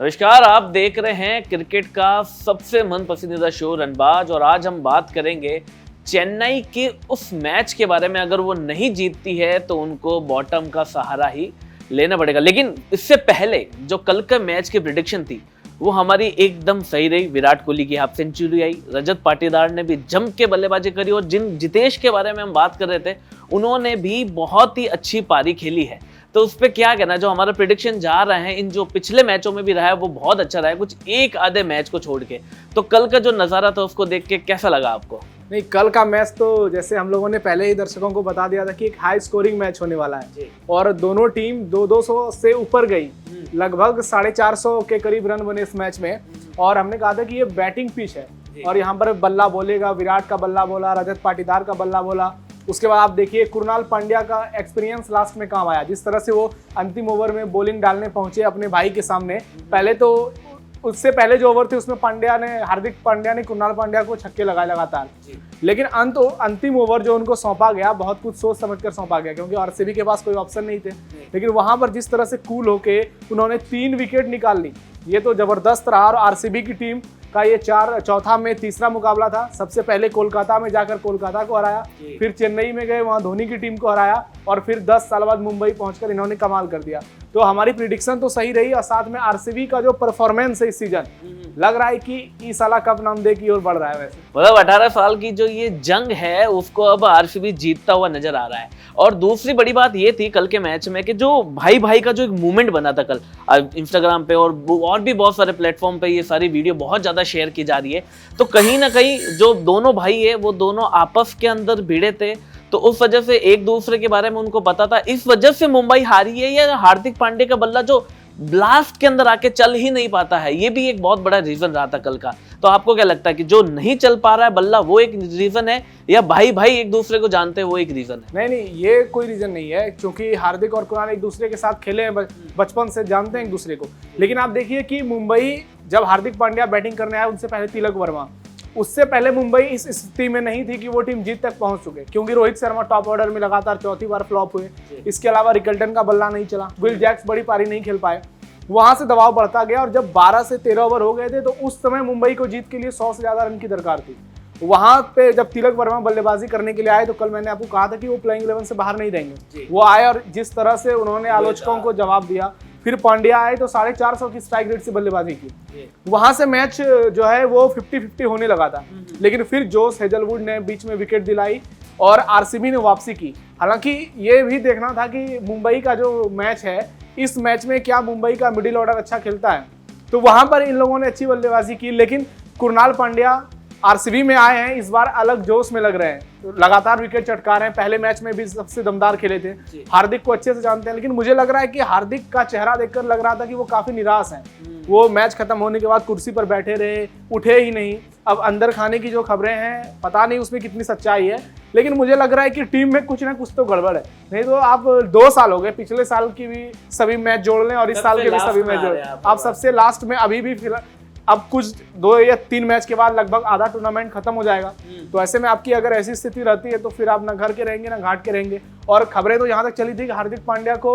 नमस्कार, आप देख रहे हैं क्रिकेट का सबसे मन पसंदीदा शो रनबाज। और आज हम बात करेंगे चेन्नई के उस मैच के बारे में। अगर वो नहीं जीतती है तो उनको बॉटम का सहारा ही लेना पड़ेगा। लेकिन इससे पहले जो कल का मैच की प्रेडिक्शन थी वो हमारी एकदम सही रही। विराट कोहली की हाफ सेंचुरी आई, रजत पाटीदार ने भी जम के बल्लेबाजी करी और जितेश के बारे में हम बात कर रहे थे उन्होंने भी बहुत ही अच्छी पारी खेली है। तो उस पर क्या कहना, जो हमारा प्रेडिक्शन जा रहा है इन जो पिछले मैचों में भी रहा है वो बहुत अच्छा रहा है, कुछ एक आधे मैच को छोड़ के। तो कल का जो नज़ारा था उसको देख के कैसा लगा आपको? नहीं, कल का मैच तो जैसे हम लोगों ने पहले ही दर्शकों को बता दिया था कि एक हाई स्कोरिंग मैच होने वाला है और दोनों टीम 200 से ऊपर गई। लगभग 450 के करीब रन बने इस मैच में। और हमने कहा था कि ये बैटिंग पिच है और यहाँ पर बल्ला बोलेगा, विराट का बल्ला बोला, रजत पाटीदार का बल्ला बोला। उसके बाद आप देखिए कुणाल पांड्या का एक्सपीरियंस लास्ट में काम आया, जिस तरह से वो अंतिम ओवर में बॉलिंग डालने पहुंचे अपने भाई के सामने। पहले तो उससे पहले जो ओवर थे उसमें हार्दिक पांड्या ने कुणाल पांड्या को छक्के लगाए लगातार। लेकिन अंतिम ओवर जो उनको सौंपा गया बहुत कुछ सोच समझकर सौंपा गया, क्योंकि आरसीबी के पास कोई ऑप्शन नहीं थे। लेकिन वहां पर जिस तरह से कूल होके उन्होंने 3 विकेट निकाल ली, ये तो जबरदस्त रहा। और आरसीबी की टीम का ये चौथा में तीसरा मुकाबला था। सबसे पहले कोलकाता में जाकर कोलकाता को हराया, फिर चेन्नई में गए, वहां धोनी की टीम को हराया और फिर 10 साल बाद मुंबई पहुंचकर इन्होंने कमाल कर दिया। तो हमारी प्रिडिक्शन तो सही रही और साथ में आरसीबी का जो परफॉर्मेंस है इस सीजन, लग रहा है कि इस साल कप नाम दे की ओर बढ़ रहा है। वैसे मतलब 18 साल की जो ये जंग है उसको अब आरसीबी जीतता हुआ नजर आ रहा है। और दूसरी बड़ी बात ये थी कल के मैच में कि जो भाई भाई का जो एक मूवमेंट बना था कल, इंस्टाग्राम पे और भी बहुत सारे प्लेटफॉर्म पे ये सारी वीडियो बहुत ज्यादा शेयर की जा रही है। तो कहीं ना कहीं जो दोनों भाई है वो दोनों आपस के अंदर भिड़े थे, तो उस वजह से एक दूसरे के बारे में उनको पता था। इस वजह से मुंबई हारी है या हार्दिक पांड्या का बल्ला जो ब्लास्ट के अंदर आके चल ही नहीं पाता है, ये भी एक बहुत बड़ा रीजन रहा था कल का। तो आपको क्या लगता है कि जो नहीं चल पा रहा है बल्ला वो एक रीजन है या भाई भाई एक दूसरे को जानते हैं वो एक रीजन है? नहीं, ये कोई रीजन नहीं है, क्योंकि हार्दिक और कुणाल एक दूसरे के साथ खेले हैं, बचपन से जानते हैं एक दूसरे को। लेकिन आप देखिए कि मुंबई जब हार्दिक पांड्या बैटिंग करने आया उनसे पहले तिलक वर्मा, उससे पहले मुंबई इस स्थिति में नहीं थी कि वो टीम जीत तक पहुंच चुके, क्योंकि रोहित शर्मा टॉप ऑर्डर में लगातार चौथी बार फ्लॉप हुए। इसके अलावा रिकल्टन का बल्ला नहीं चला, विल जैक्स बड़ी पारी नहीं खेल पाए। वहां से दबाव बढ़ता गया और जब 12 से 13 ओवर हो गए थे तो उस समय मुंबई को जीत के लिए 100 से ज्यादा रन की दरकार थी। वहां पे जब तिलक वर्मा बल्लेबाजी करने के लिए आए तो कल मैंने आपको कहा था कि वो प्लेइंग 11 से बाहर नहीं रहेंगे। वो आए और जिस तरह से उन्होंने आलोचकों को जवाब दिया, फिर पांड्या आए तो 450 की स्ट्राइक रेट से बल्लेबाजी की। वहां से मैच जो है वो 50-50 होने लगा था। लेकिन फिर जोश हेजलवुड ने बीच में विकेट दिलाई और आरसीबी ने वापसी की। हालांकि ये भी देखना था कि मुंबई का जो मैच है, इस मैच में क्या मुंबई का मिडिल ऑर्डर अच्छा खेलता है, तो वहां पर इन लोगों ने अच्छी बल्लेबाजी की। लेकिन कुणाल पांड्या आरसीबी में आए हैं, इस बार अलग जोश में लग रहे हैं, तो लगातार विकेट चटका रहे हैं। पहले मैच में भी सबसे दमदार खेले थे, हार्दिक को अच्छे से जानते हैं। लेकिन मुझे लग रहा है कि हार्दिक का चेहरा देखकर लग रहा था कि वो काफी निराश हैं। वो मैच खत्म होने के बाद कुर्सी पर बैठे रहे, उठे ही नहीं। अब अंदर खाने की जो खबरें हैं पता नहीं उसमें कितनी सच्चाई है, लेकिन मुझे लग रहा है कि टीम में कुछ ना कुछ तो गड़बड़ है। नहीं तो आप 2 साल हो गए, पिछले साल की भी सभी मैच जोड़ लें और इस साल के भी सभी मैच जोड़ लें, आप सबसे लास्ट में अभी भी फिलहाल अब कुछ 2 या 3 मैच के बाद लगभग आधा टूर्नामेंट खत्म हो जाएगा। तो ऐसे में आपकी अगर ऐसी स्थिति रहती है तो फिर आप ना घर के रहेंगे ना घाट के रहेंगे। और खबरें तो यहाँ तक चली थी कि हार्दिक पांड्या को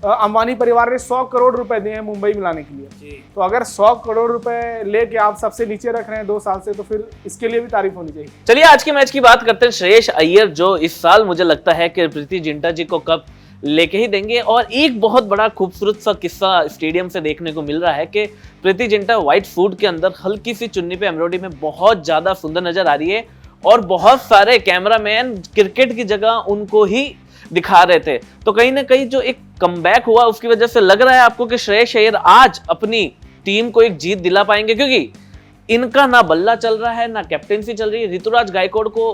अंबानी परिवार ने 100 करोड़ रुपए दिए हैं मुंबई में लाने के लिए। तो अगर 100 करोड़ रुपए लेके आप सबसे नीचे रख रहे हैं 2 साल से, तो फिर इसके लिए भी तारीफ होनी चाहिए। चलिए आज के मैच की बात करते हैं। श्रेयस अय्यर जो इस साल मुझे लगता है कि प्रीति जिंटा जी को कप लेके ही देंगे। और एक बहुत बड़ा खूबसूरत सा किस्सा स्टेडियम से देखने को मिल रहा है कि प्रीति जिंटा व्हाइट सूट के अंदर हल्की सी चुन्नी पे एम्ब्रॉयडरी में बहुत ज्यादा सुंदर नजर आ रही है और बहुत सारे कैमरामैन क्रिकेट की जगह उनको ही दिखा रहे थे। तो कहीं ना कहीं जो एक कमबैक हुआ उसकी वजह से लग रहा है आपको कि श्रेयस अय्यर आज अपनी टीम को एक जीत दिला पाएंगे, क्योंकि इनका ना बल्ला चल रहा है ना कैप्टेंसी चल रही है। ऋतुराज गायकवाड़ को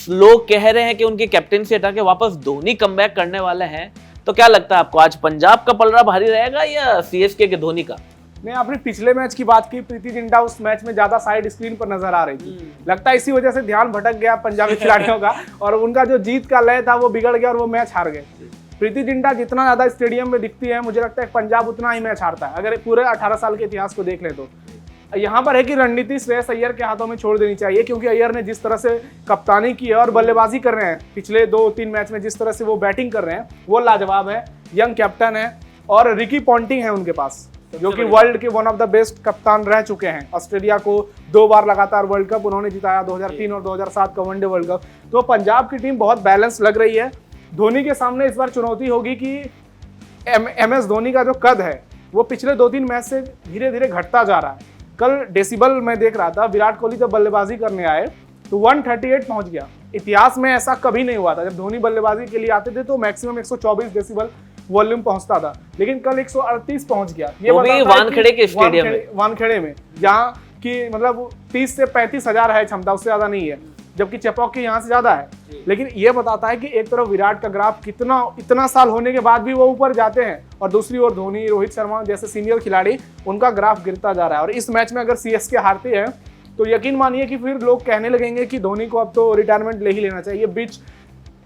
लोग कह रहे हैं कि उनकी कैप्टेंसी हटा के वापस धोनी कमबैक करने वाले हैं। तो क्या लगता है आपको आज पंजाब का पलड़ा भारी रहेगा या सीएसके के धोनी का? नहीं, आपने पिछले मैच की बात की, प्रीति जिंटा उस मैच में ज्यादा साइड स्क्रीन पर नजर आ रही थी। लगता है इसी वजह से ध्यान भटक गया पंजाबी खिलाड़ियों का और उनका जो जीत का लय था वो बिगड़ गया और वो मैच हार गए। प्रीति जिंटा जितना ज्यादा स्टेडियम में दिखती है, मुझे लगता है पंजाब उतना ही मैच हारता है। अगर पूरे 18 साल के इतिहास को देख ले तो यहाँ पर है कि रणनीति श्रेयस अय्यर के हाथों में छोड़ देनी चाहिए, क्योंकि अय्यर ने जिस तरह से कप्तानी की है और बल्लेबाजी कर रहे हैं पिछले 2-3 मैच में, जिस तरह से वो बैटिंग कर रहे हैं वो लाजवाब है। यंग कैप्टन है और रिकी पॉन्टिंग है उनके पास। जो कि वर्ल्ड के वन ऑफ द बेस्ट कप्तान रह चुके हैं। ऑस्ट्रेलिया को 2 बार लगातार वर्ल्ड कप उन्होंने जिताया, 2003 और 2007 का वनडे वर्ल्ड कप। तो पंजाब की टीम बहुत बैलेंस लग रही है। धोनी के सामने इस बार चुनौती होगी कि MS धोनी का जो कद है वो पिछले 2-3 मैच से धीरे धीरे घटता जा रहा है। कल डेसिबल मैं देख रहा था, विराट कोहली जब बल्लेबाजी करने आए तो 138 पहुंच गया। इतिहास में ऐसा कभी नहीं हुआ था। जब धोनी बल्लेबाजी के लिए आते थे तो मैक्सिमम 124 डेसिबल वॉल्यूम पहुंचता था, लेकिन कल 138 पहुंच गया। ये वानखेड़े के स्टेडियम में, वानखेड़े में, जहाँ की मतलब 30 से 35 हजार है क्षमता, उससे ज्यादा नहीं है, जबकि चेपॉक के यहाँ से ज्यादा है। लेकिन ये बताता है कि एक तरफ विराट का ग्राफ इतना साल होने के बाद भी वो ऊपर जाते हैं, और दूसरी ओर धोनी, रोहित शर्मा जैसे सीनियर खिलाड़ी, उनका ग्राफ गिरता जा रहा है। और इस मैच में अगर CSK हारती है तो यकीन मानिए कि फिर लोग कहने लगेंगे कि धोनी को अब तो रिटायरमेंट ले ही लेना चाहिए, बीच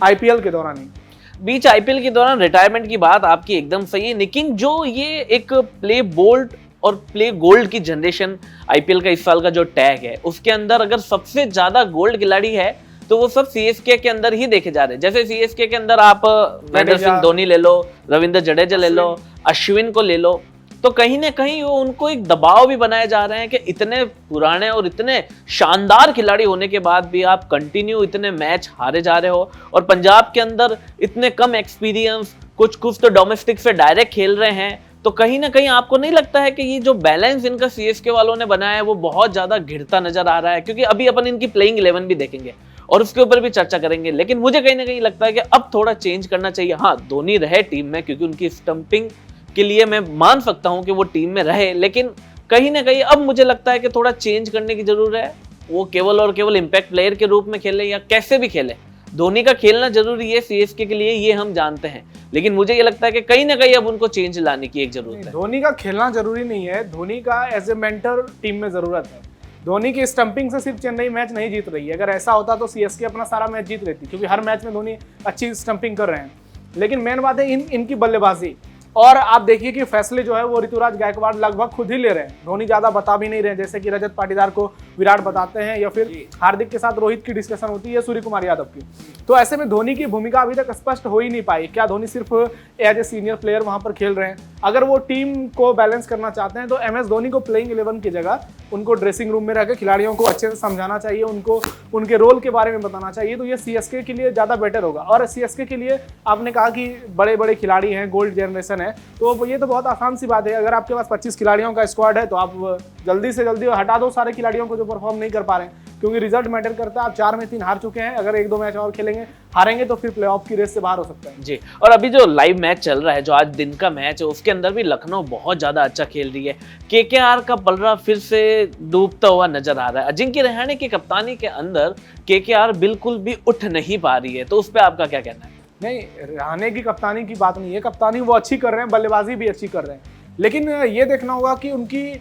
IPL के दौरान ही। बीच IPL के दौरान रिटायरमेंट की बात आपकी एकदम सही है, लेकिन जो ये एक प्ले बोल्ड और प्ले गोल्ड की जनरेशन IPL का इस साल का जो टैग है, उसके अंदर अगर सबसे ज्यादा गोल्ड खिलाड़ी है तो वो सब CSK के अंदर ही देखे जा रहे हैं। जैसे CSK के अंदर आप महेंद्र सिंह धोनी ले लो, रविंद्र जडेजा ले लो, अश्विन को ले लो, तो कहीं ना कहीं वो उनको एक दबाव भी बनाए जा रहे हैं कि इतने पुराने और इतने शानदार खिलाड़ी होने के बाद भी आप कंटिन्यू इतने मैच हारे जा रहे हो, और पंजाब के अंदर इतने कम एक्सपीरियंस, कुछ तो डोमेस्टिक से डायरेक्ट खेल रहे हैं। तो कहीं ना कहीं आपको नहीं लगता है कि ये जो बैलेंस इनका CSK वालों ने बनाया है वो बहुत ज्यादा घिरता नजर आ रहा है? क्योंकि अभी अपन इनकी प्लेइंग 11 भी देखेंगे और उसके ऊपर भी चर्चा करेंगे, लेकिन मुझे कहीं ना कहीं लगता है कि अब थोड़ा चेंज करना चाहिए। हाँ, धोनी रहे टीम में क्योंकि उनकी स्टंपिंग के लिए मैं मान सकता हूं कि वो टीम में रहे, लेकिन कहीं ना कहीं अब मुझे लगता है कि थोड़ा चेंज करने की जरूरत है। वो केवल और केवल इम्पैक्ट प्लेयर के रूप में खेले या कैसे भी खेले, धोनी का खेलना जरूरी है CSK के लिए, ये हम जानते हैं, लेकिन मुझे ये लगता है कि कहीं ना कहीं अब उनको चेंज लाने की एक जरूरत है। धोनी का खेलना जरूरी नहीं है, धोनी का एज ए मेंटर टीम में जरूरत है। धोनी की स्टंपिंग से सिर्फ चेन्नई मैच नहीं जीत रही है। अगर ऐसा होता तो CSK अपना सारा मैच जीत लेती, क्योंकि हर मैच में धोनी अच्छी स्टंपिंग कर रहे हैं। लेकिन मेन बात है इनकी बल्लेबाजी। और आप देखिए कि फैसले जो है वो ऋतुराज गायकवाड़ लगभग खुद ही ले रहे हैं, धोनी ज्यादा बता भी नहीं रहे, जैसे कि रजत पाटीदार को विराट बताते हैं, या फिर हार्दिक के साथ रोहित की डिस्कशन होती है, सूर्य कुमार यादव की। तो ऐसे में धोनी की भूमिका अभी तक स्पष्ट हो ही नहीं पाई। क्या धोनी सिर्फ एज ए सीनियर प्लेयर वहां पर खेल रहे हैं? अगर वो टीम को बैलेंस करना चाहते हैं तो MS धोनी को प्लेइंग 11 की जगह उनको ड्रेसिंग रूम में रहकर खिलाड़ियों को अच्छे से समझाना चाहिए, उनको उनके रोल के बारे में बताना चाहिए। तो ये CSK के लिए ज्यादा बेटर होगा। और CSK के लिए आपने कहा कि बड़े बड़े खिलाड़ी हैं, गोल्ड जनरेशन है, तो ये तो बहुत आसान सी बात है। अगर आपके पास 25 खिलाड़ियों का स्क्वाड है तो आप जल्दी से जल्दी हटा दो सारे खिलाड़ियों को जो परफॉर्म नहीं कर पा रहे हैं, क्योंकि रिजल्ट मैटर करता है। आप 4 में 3 हार चुके हैं, अगर 1-2 मैच और खेलेंगे, हारेंगे तो फिर प्लेऑफ की रेस से बाहर हो सकता है जी। और अभी जो लाइव मैच चल रहा है, जो आज दिन का मैच है, उसके अंदर भी लखनऊ बहुत ज्यादा अच्छा खेल रही है। KKR का पलड़ा फिर से डूबता हुआ नजर आ रहा है। अजिंक्य रहाणे की कप्तानी के अंदर KKR बिल्कुल भी उठ नहीं पा रही है, तो उस पर आपका क्या कहना है? नहीं, रहाणे की कप्तानी की बात नहीं है, कप्तानी वो अच्छी कर रहे हैं, बल्लेबाजी भी अच्छी कर रहे हैं, लेकिन ये देखना होगा कि उनकी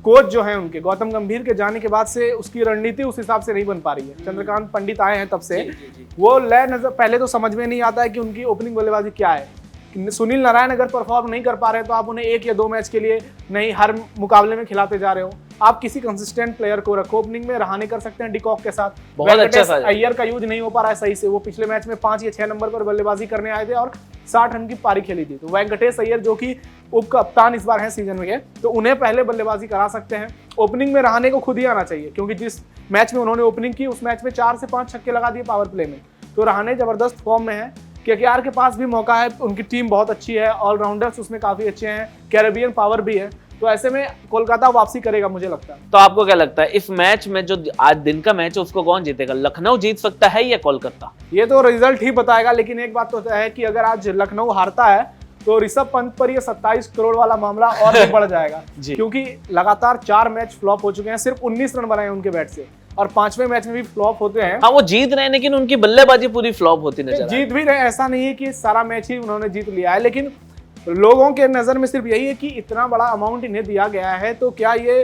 कोच जो है उनके गौतम गंभीर के जाने के बाद से उसकी रणनीति उस हिसाब से नहीं बन पा रही है। चंद्रकांत पंडित आए हैं तब से वो लय नजर पहले तो समझ में नहीं आता है कि उनकी ओपनिंग बल्लेबाजी क्या है। सुनील नारायण अगर परफॉर्म नहीं कर पा रहे तो आप उन्हें 1 या 2 मैच के लिए नहीं, हर मुकाबले में खिलाते जा रहे हो। आप किसी कंसिस्टेंट प्लेयर को रखो। ओपनिंग में रहाणे कर सकते हैं डिकॉक के साथ, बहुत अच्छा अय्यर का यूज नहीं हो पा रहा है सही से। वो पिछले मैच में 5 या 6 नंबर पर बल्लेबाजी करने आए थे और 60 रन की पारी खेली थी। तो वेंकटेश अय्यर जो कि उप कप्तान इस बार है सीजन में, तो उन्हें पहले बल्लेबाजी करा सकते हैं। ओपनिंग में रहाणे को खुद ही आना चाहिए, क्योंकि जिस मैच में उन्होंने ओपनिंग की उस मैच में 4 से 5 छक्के लगा दिए पावर प्ले में। तो रहाणे जबरदस्त फॉर्म में है। KKR के पास भी मौका है, उनकी टीम बहुत अच्छी है, ऑलराउंडर्स उसमें काफी अच्छे हैं, कैरेबियन पावर भी है। तो ऐसे में कोलकाता वापसी करेगा मुझे लगता है। तो आपको क्या लगता है इस मैच में जो आज दिन का मैच है उसको कौन जीतेगा? लखनऊ जीत सकता है या कोलकाता? ये तो रिजल्ट ही बताएगा, लेकिन एक बात तो है कि अगर आज लखनऊ हारता है तो ऋषभ पंत पर ये 27 करोड़ वाला मामला और भी बढ़ जाएगा क्योंकि लगातार 4 मैच फ्लॉप हो चुके हैं, सिर्फ 19 रन बनाए उनके बैट से, और 5वें मैच में भी फ्लॉप होते हैं। हाँ, वो जीत रहे हैं लेकिन उनकी बल्लेबाजी पूरी फ्लॉप होती नजर जीत भी रहे, ऐसा नहीं है कि सारा मैच ही उन्होंने जीत लिया है, लेकिन लोगों के नजर में सिर्फ यही है कि इतना बड़ा अमाउंट इन्हें दिया गया है, तो क्या ये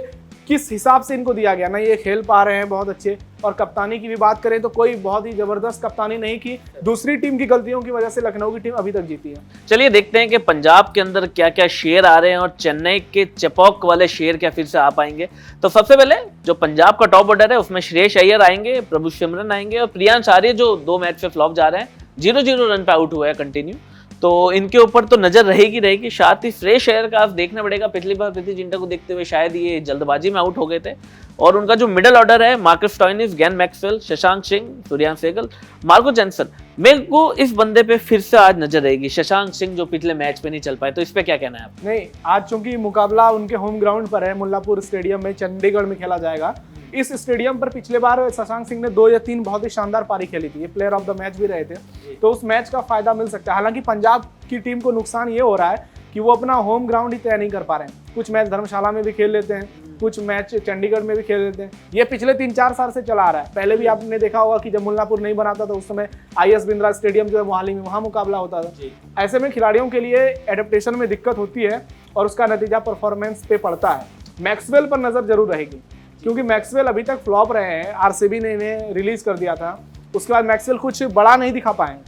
किस हिसाब से इनको दिया गया ना, ये खेल पा रहे हैं बहुत अच्छे। और कप्तानी की भी बात करें तो कोई बहुत ही जबरदस्त कप्तानी नहीं की, दूसरी टीम की गलतियों की वजह से लखनऊ की टीम अभी तक जीती है। चलिए देखते हैं कि पंजाब के अंदर क्या क्या शेर आ रहे हैं और चेन्नई के चेपॉक वाले शेर क्या फिर से आ पाएंगे। तो सबसे पहले जो पंजाब का टॉप ऑर्डर है उसमें श्रेयस अय्यर आएंगे, प्रभु सिमरन आएंगे और प्रियांश आर्य जो 2 मैच से फ्लॉप जा रहे हैं, 0-0 रन पे आउट हुआ है कंटिन्यू। तो इनके ऊपर तो नजर रहेगी। साथ ही श्रेयस अय्यर का आप देखना पड़ेगा। पिछली बार प्रीति जिंटा को देखते हुए शायद ये जल्दबाजी में आउट हो गए थे। और उनका जो मिडिल ऑर्डर है, Marcus Stoinis, Glenn Maxwell, Shashank Singh, Suryavanshi Sehgal, Marco Jansen, मेरे को इस बंदे पे फिर से आज नजर रहेगी। शशांक सिंह जो पिछले मैच पे नहीं चल पाए, तो इस पे क्या कहना है आप? नहीं, आज चूंकि मुकाबला उनके होम ग्राउंड पर है, मुल्लापुर स्टेडियम में चंडीगढ़ में खेला जाएगा। इस स्टेडियम पर पिछले बार शशांक सिंह ने 2 या 3 बहुत ही शानदार पारी खेली थी, ये प्लेयर ऑफ द मैच भी रहे थे, तो उस मैच का फायदा मिल सकता है। हालांकि पंजाब की टीम को नुकसान ये हो रहा है कि वो अपना होम ग्राउंड ही तय नहीं कर पा रहे हैं। कुछ मैच धर्मशाला में भी खेल लेते हैं, कुछ मैच चंडीगढ़ में भी खेल लेते हैं। ये पिछले 3-4 साल से चला आ रहा है। पहले भी आपने देखा होगा कि जब मुल्लापुर नहीं बनाता था, उस समय IS बिंद्रा स्टेडियम जो है मोहाली में, वहाँ मुकाबला होता था। ऐसे में खिलाड़ियों के लिए एडेप्टेशन में दिक्कत होती है और उसका नतीजा परफॉर्मेंस पे पड़ता है। मैक्सवेल पर नजर जरूर रहेगी, क्योंकि मैक्सवेल अभी तक फ्लॉप रहे हैं। RCB ने इन्हें रिलीज कर दिया था, उसके बाद मैक्सवेल कुछ बड़ा नहीं दिखा पाए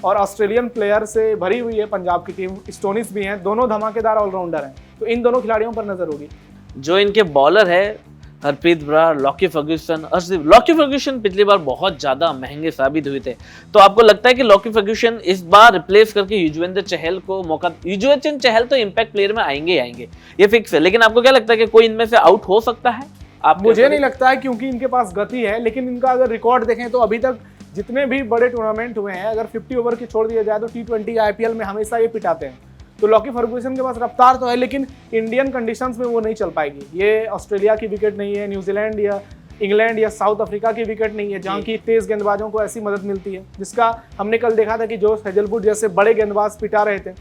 और ऑस्ट्रेलियन प्लेयर से भरी हुई है पंजाब की टीम। स्टोनिस भी हैं, दोनों धमाकेदार ऑलराउंडर हैं, तो इन दोनों खिलाड़ियों पर नजर होगी। जो इनके बॉलर है, Harpreet Brar, Lockie Ferguson, Lockie Ferguson पिछली बार बहुत ज्यादा महंगे साबित हुए थे, तो आपको लगता है कि लॉकी फर्ग्यूसन इस बार रिप्लेस करके युजवेंद्र चहल को मौका? युजवेंद्र चहल तो इम्पैक्ट प्लेयर में आएंगे, ये फिक्स है, लेकिन आपको क्या लगता है कि कोई इनमें से आउट हो सकता है? मुझे नहीं लगता है, क्योंकि इनके पास गति है, लेकिन इनका अगर रिकॉर्ड देखें तो अभी तक जितने भी बड़े टूर्नामेंट हुए हैं, अगर 50 ओवर की छोड़ दिया जाए तो T20 IPL में हमेशा ये पिटाते हैं। तो लॉकी फर्गूसन के पास रफ्तार तो है, लेकिन इंडियन कंडीशंस में वो नहीं चल पाएगी। ये ऑस्ट्रेलिया की विकेट नहीं है, न्यूजीलैंड या इंग्लैंड या साउथ अफ्रीका की विकेट नहीं है, जहाँ की तेज गेंदबाजों को ऐसी मदद मिलती है, जिसका हमने कल देखा था कि जोश हेजलवुड जैसे बड़े गेंदबाज पिटा रहे थे।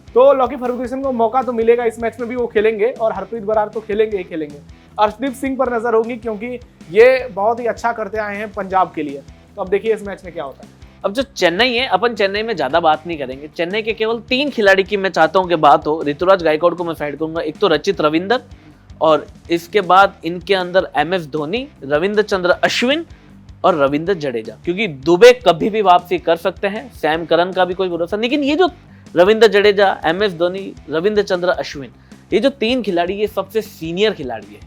तो लॉकी फर्गूसन को मौका तो मिलेगा, इस मैच में भी वो खेलेंगे और हरप्रीत बराड़ तो खेलेंगे ही खेलेंगे। अर्शदीप सिंह पर नजर होगी, क्योंकि ये बहुत ही अच्छा करते आए हैं पंजाब के लिए। तो अब देखिए इस मैच में क्या होता है। अब जो चेन्नई है, अपन चेन्नई में ज्यादा बात नहीं करेंगे। चेन्नई के केवल 3 खिलाड़ी की मैं चाहता हूं कि बात हो। ऋतुराज गायकवाड़ को मैं साइड करूंगा, एक तो रचित रविंदर, और इसके बाद इनके अंदर MS धोनी, रविंद्र चंद्र अश्विन और रविंद्र जडेजा, क्योंकि दुबे कभी भी वापसी कर सकते हैं। सैम करन का भी कोई भरोसा, लेकिन ये जो रविंद्र जडेजा, MS धोनी, रविंद्र चंद्र अश्विन, ये जो 3 खिलाड़ी, ये सबसे सीनियर खिलाड़ी है।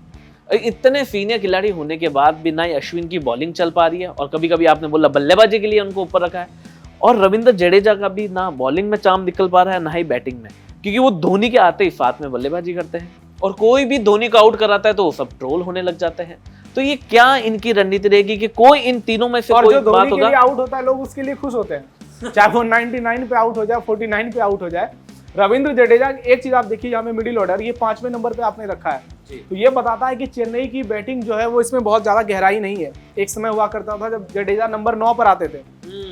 इतने सीनियर खिलाड़ी होने के बाद भी ना अश्विन की बॉलिंग चल पा रही है, और कभी कभी आपने बोला बल्लेबाजी के लिए उनको ऊपर रखा है, और रविंद्र जडेजा का भी ना बॉलिंग में चाम निकल पा रहा है, ना ही बैटिंग में, क्योंकि वो धोनी के आते ही साथ में बल्लेबाजी करते हैं, और कोई भी धोनी को आउट कराता है तो वो सब ट्रोल होने लग जाते हैं। तो ये क्या इनकी रणनीति रहेगी कि कोई इन तीनों में से कोई बात होगा? आउट होता है, लोग उसके लिए खुश होते हैं, चाहे वो 99 पे आउट हो जाए, 49 पे आउट हो जाए। रविंद्र जडेजा, एक चीज आप देखिए, यहाँ में मिडिल ऑर्डर ये 5वें नंबर पे आपने रखा है, तो ये बताता है कि चेन्नई की बैटिंग जो है वो इसमें बहुत ज्यादा गहराई नहीं है। एक समय हुआ करता था जब जडेजा नंबर 9 पर आते थे,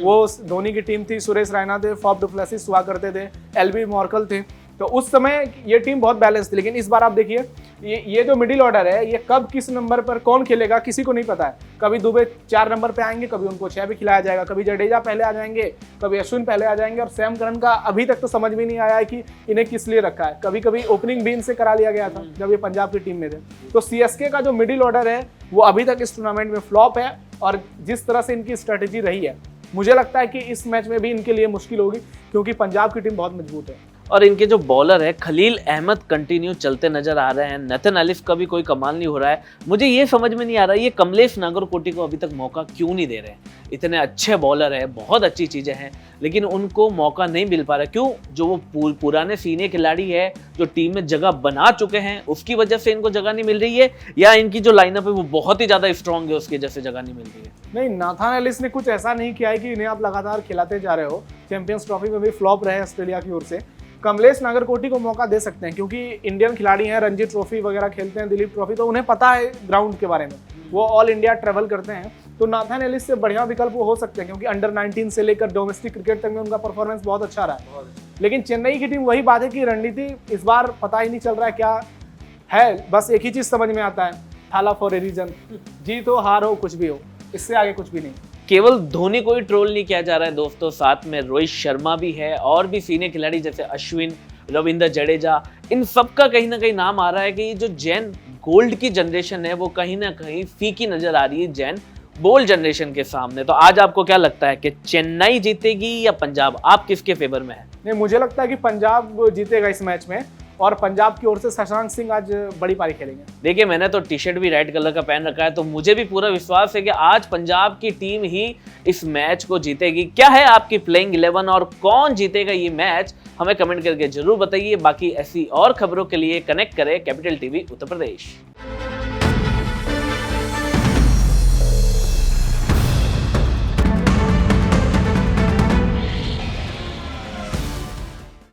वो धोनी की टीम थी, सुरेश रैना थे, फॉफ डु प्लेसिस हुआ करते थे, LB मॉर्कल थे, तो उस समय ये टीम बहुत बैलेंस थी। लेकिन इस बार आप देखिए ये जो मिडिल ऑर्डर है, ये कब किस नंबर पर कौन खेलेगा किसी को नहीं पता है। कभी दुबे 4 नंबर पे आएंगे, कभी उनको 6 भी खिलाया जाएगा, कभी जडेजा पहले आ जाएंगे, कभी अश्विन पहले आ जाएंगे, और सैम करन का अभी तक तो समझ में नहीं आया है कि इन्हें किस लिए रखा है। कभी कभी ओपनिंग भी इनसे करा लिया गया था जब ये पंजाब की टीम में थे। तो CSK का जो मिडिल ऑर्डर है वो अभी तक इस टूर्नामेंट में फ्लॉप है, और जिस तरह से इनकी स्ट्रेटेजी रही है, मुझे लगता है कि इस मैच में भी इनके लिए मुश्किल होगी, क्योंकि पंजाब की टीम बहुत मजबूत है। और इनके जो बॉलर है, खलील अहमद कंटिन्यू चलते नजर आ रहे हैं, नथन एलिफ का भी कोई कमाल नहीं हो रहा है। मुझे ये समझ में नहीं आ रहा है ये कमलेश नागरकोटी को अभी तक मौका क्यों नहीं दे रहे हैं। इतने अच्छे बॉलर है, बहुत अच्छी चीजें हैं, लेकिन उनको मौका नहीं मिल पा रहा। क्यों? जो वो पुराने सीनियर खिलाड़ी है, जो टीम में जगह बना चुके हैं, उसकी वजह से इनको जगह नहीं मिल रही है, या इनकी जो लाइनअप है वो बहुत ही ज्यादा स्ट्रॉन्ग है, उसकी वजह से जगह नहीं मिल रही है? नहीं, नाथन एलिस ने कुछ ऐसा नहीं किया है कि इन्हें आप लगातार खिलाते जा रहे हो। चैंपियंस ट्रॉफी में भी फ्लॉप रहे ऑस्ट्रेलिया की ओर से। कमलेश नागरकोटी को मौका दे सकते हैं, क्योंकि इंडियन खिलाड़ी हैं, रणजी ट्रॉफी वगैरह खेलते हैं, दिलीप ट्रॉफी, तो उन्हें पता है ग्राउंड के बारे में, वो ऑल इंडिया ट्रैवल करते हैं। तो नाथन एलिस से बढ़िया विकल्प वो हो सकते हैं, क्योंकि अंडर 19 से लेकर डोमेस्टिक क्रिकेट तक में उनका परफॉर्मेंस बहुत अच्छा रहा है। लेकिन चेन्नई की टीम, वही बात है कि रणनीति इस बार पता ही नहीं चल रहा है क्या है। बस एक ही चीज समझ में आता है, थाला फॉर ए रीजन, जीत हो हार हो कुछ भी हो, इससे आगे कुछ भी नहीं। केवल धोनी को ही ट्रोल नहीं किया जा रहा है दोस्तों, साथ में रोहित शर्मा भी है, और भी सीनियर खिलाड़ी जैसे अश्विन, रविंद्र जडेजा, इन सब का कहीं ना कहीं नाम आ रहा है कि ये जो जैन गोल्ड की जनरेशन है वो कहीं ना कहीं फीकी नजर आ रही है जैन बोल्ड जनरेशन के सामने। तो आज आपको क्या लगता है कि चेन्नई जीतेगी या पंजाब? आप किसके फेवर में है? नहीं, मुझे लगता है कि पंजाब जीतेगा इस मैच में, और पंजाब की ओर से शशांक सिंह आज बड़ी पारी खेलेंगे। देखिए मैंने तो टी शर्ट भी रेड कलर का पहन रखा है, तो मुझे भी पूरा विश्वास है कि आज पंजाब की टीम ही इस मैच को जीतेगी। क्या है आपकी प्लेइंग 11 और कौन जीतेगा ये मैच, हमें कमेंट करके जरूर बताइए। बाकी ऐसी और खबरों के लिए कनेक्ट करें कैपिटल टीवी उत्तर प्रदेश।